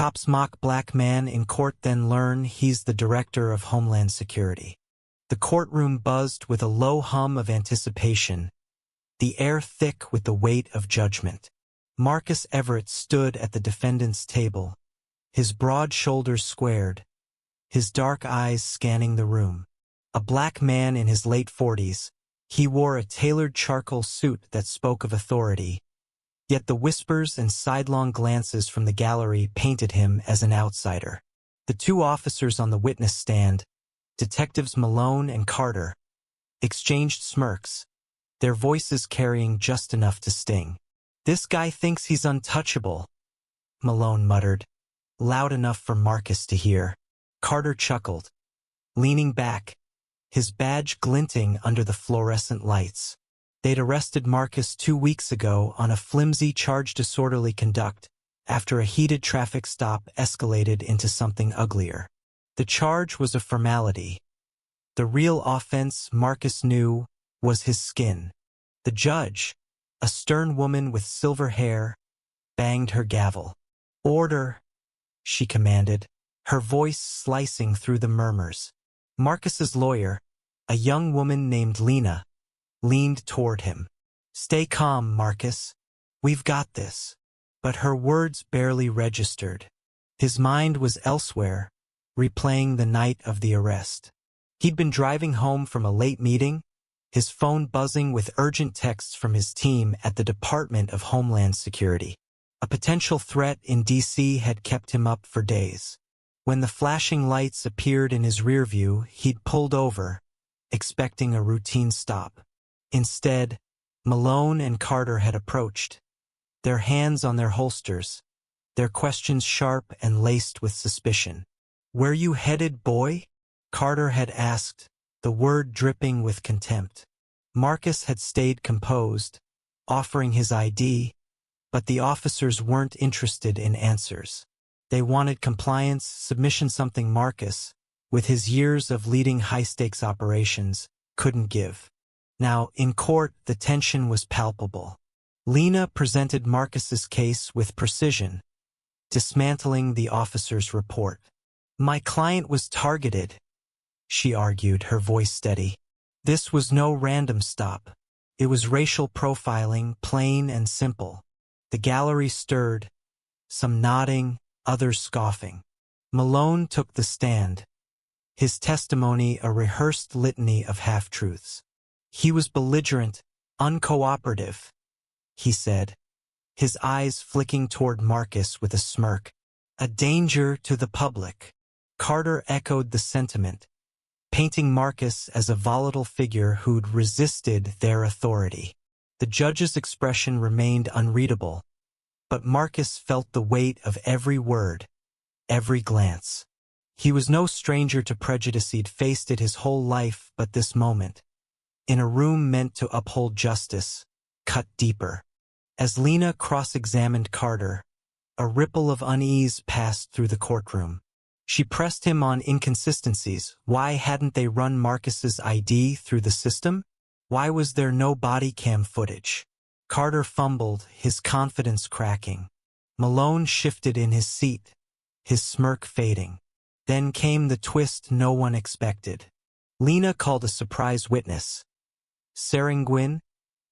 Cops mock black man in court, then learn he's the director of Homeland Security. The courtroom buzzed with a low hum of anticipation, the air thick with the weight of judgment. Marcus Everett stood at the defendant's table, his broad shoulders squared, his dark eyes scanning the room. A black man in his late 40s, he wore a tailored charcoal suit that spoke of authority, yet the whispers and sidelong glances from the gallery painted him as an outsider. The two officers on the witness stand, Detectives Malone and Carter, exchanged smirks, their voices carrying just enough to sting. "This guy thinks he's untouchable," Malone muttered, loud enough for Marcus to hear. Carter chuckled, leaning back, his badge glinting under the fluorescent lights. They'd arrested Marcus 2 weeks ago on a flimsy charge disorderly conduct after a heated traffic stop escalated into something uglier. The charge was a formality. The real offense, Marcus knew, was his skin. The judge, a stern woman with silver hair, banged her gavel. "Order," she commanded, her voice slicing through the murmurs. Marcus's lawyer, a young woman named Lena, leaned toward him. "Stay calm, Marcus. We've got this." But her words barely registered. His mind was elsewhere, replaying the night of the arrest. He'd been driving home from a late meeting, his phone buzzing with urgent texts from his team at the Department of Homeland Security. A potential threat in D.C. had kept him up for days. When the flashing lights appeared in his rearview, he'd pulled over, expecting a routine stop. Instead, Malone and Carter had approached, their hands on their holsters, their questions sharp and laced with suspicion. "Where you headed, boy?" Carter had asked, the word dripping with contempt. Marcus had stayed composed, offering his ID, but the officers weren't interested in answers. They wanted compliance, submission, something Marcus, with his years of leading high-stakes operations, couldn't give. Now, in court, the tension was palpable. Lena presented Marcus's case with precision, dismantling the officer's report. "My client was targeted," she argued, her voice steady. "This was no random stop. It was racial profiling, plain and simple." The gallery stirred, some nodding, others scoffing. Malone took the stand, his testimony a rehearsed litany of half-truths. "He was belligerent, uncooperative," he said, his eyes flicking toward Marcus with a smirk. "A danger to the public." Carter echoed the sentiment, painting Marcus as a volatile figure who'd resisted their authority. The judge's expression remained unreadable, but Marcus felt the weight of every word, every glance. He was no stranger to prejudice. He'd faced it his whole life, but this moment, in a room meant to uphold justice, cut deeper. As Lena cross-examined Carter, a ripple of unease passed through the courtroom. She pressed him on inconsistencies. Why hadn't they run Marcus's ID through the system? Why was there no body cam footage? Carter fumbled, his confidence cracking. Malone shifted in his seat, his smirk fading. Then came the twist no one expected. Lena called a surprise witness. Sarah Gwynn,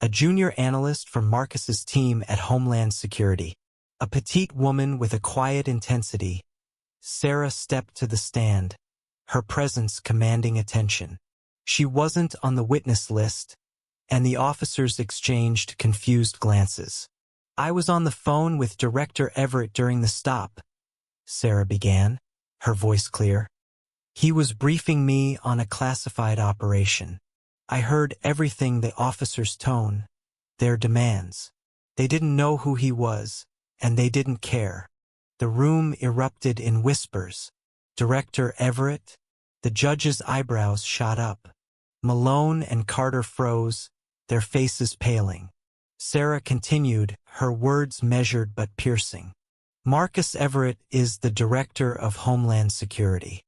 a junior analyst from Marcus's team at Homeland Security. A petite woman with a quiet intensity. Sarah stepped to the stand, her presence commanding attention. She wasn't on the witness list, and the officers exchanged confused glances. "I was on the phone with Director Everett during the stop," Sarah began, her voice clear. "He was briefing me on a classified operation. I heard everything, the officers' tone, their demands. They didn't know who he was, and they didn't care." The room erupted in whispers. "Director Everett?" The judge's eyebrows shot up. Malone and Carter froze, their faces paling. Sarah continued, her words measured but piercing. "Marcus Everett is the director of Homeland Security.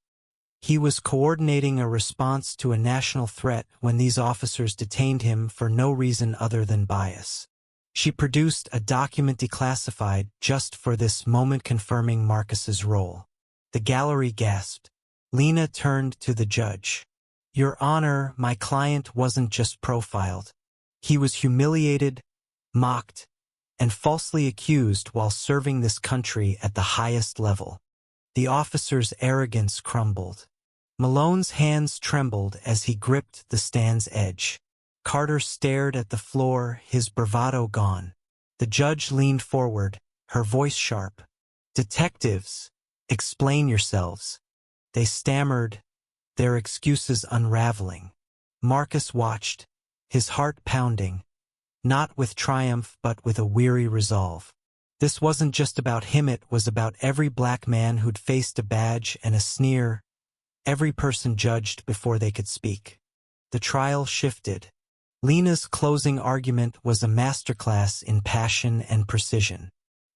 He was coordinating a response to a national threat when these officers detained him for no reason other than bias. She produced a document declassified just for this moment, confirming Marcus's role. The gallery gasped. Lena turned to the judge. "Your Honor, my client wasn't just profiled. He was humiliated, mocked, and falsely accused while serving this country at the highest level." The officer's arrogance crumbled. Malone's hands trembled as he gripped the stand's edge. Carter stared at the floor, his bravado gone. The judge leaned forward, her voice sharp. "Detectives, explain yourselves." They stammered, their excuses unraveling. Marcus watched, his heart pounding, not with triumph but with a weary resolve. This wasn't just about him, it was about every black man who'd faced a badge and a sneer, every person judged before they could speak. The trial shifted. Lena's closing argument was a masterclass in passion and precision.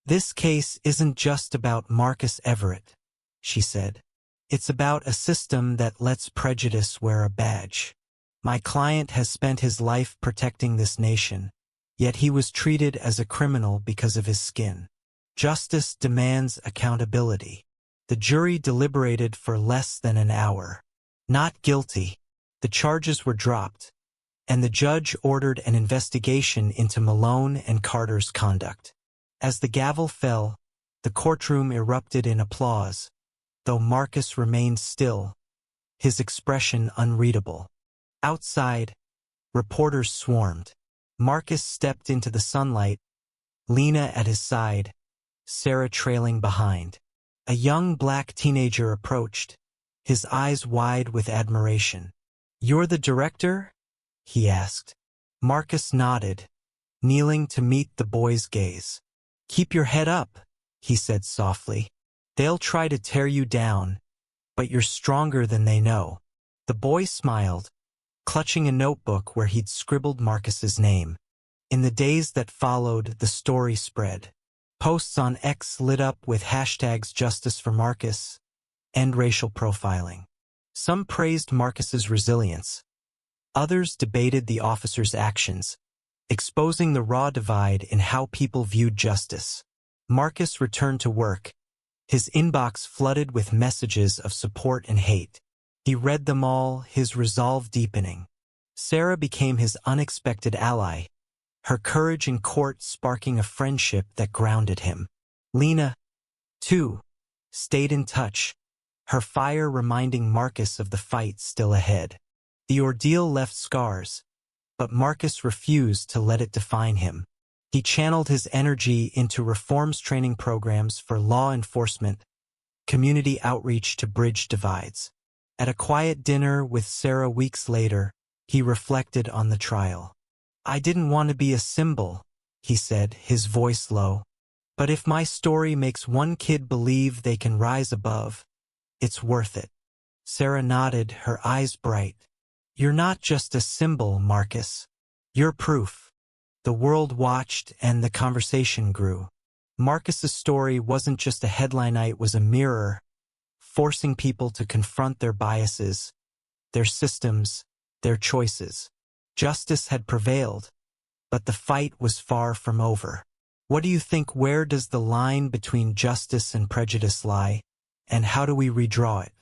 "This case isn't just about Marcus Everett," she said. "It's about a system that lets prejudice wear a badge. My client has spent his life protecting this nation, yet he was treated as a criminal because of his skin. Justice demands accountability." The jury deliberated for less than an hour. Not guilty. The charges were dropped, and the judge ordered an investigation into Malone and Carter's conduct. As the gavel fell, the courtroom erupted in applause, though Marcus remained still, his expression unreadable. Outside, reporters swarmed. Marcus stepped into the sunlight, Lena at his side, Sarah trailing behind. A young black teenager approached, his eyes wide with admiration. "You're the director?" he asked. Marcus nodded, kneeling to meet the boy's gaze. "Keep your head up," he said softly. "They'll try to tear you down, but you're stronger than they know." The boy smiled, clutching a notebook where he'd scribbled Marcus's name. In the days that followed, the story spread. Posts on X lit up with hashtags "Justice for Marcus" and racial profiling. Some praised Marcus's resilience. Others debated the officer's actions, exposing the raw divide in how people viewed justice. Marcus returned to work, his inbox flooded with messages of support and hate. He read them all, his resolve deepening. Sarah became his unexpected ally, her courage in court sparking a friendship that grounded him. Lena, too, stayed in touch, her fire reminding Marcus of the fight still ahead. The ordeal left scars, but Marcus refused to let it define him. He channeled his energy into reforms training programs for law enforcement, community outreach to bridge divides. At a quiet dinner with Sarah weeks later, he reflected on the trial. "I didn't want to be a symbol," he said, his voice low. "But if my story makes one kid believe they can rise above, it's worth it." Sarah nodded, her eyes bright. "You're not just a symbol, Marcus. You're proof." The world watched and the conversation grew. Marcus's story wasn't just a headline, it was a mirror, forcing people to confront their biases, their systems, their choices. Justice had prevailed, but the fight was far from over. What do you think? Where does the line between justice and prejudice lie, and how do we redraw it?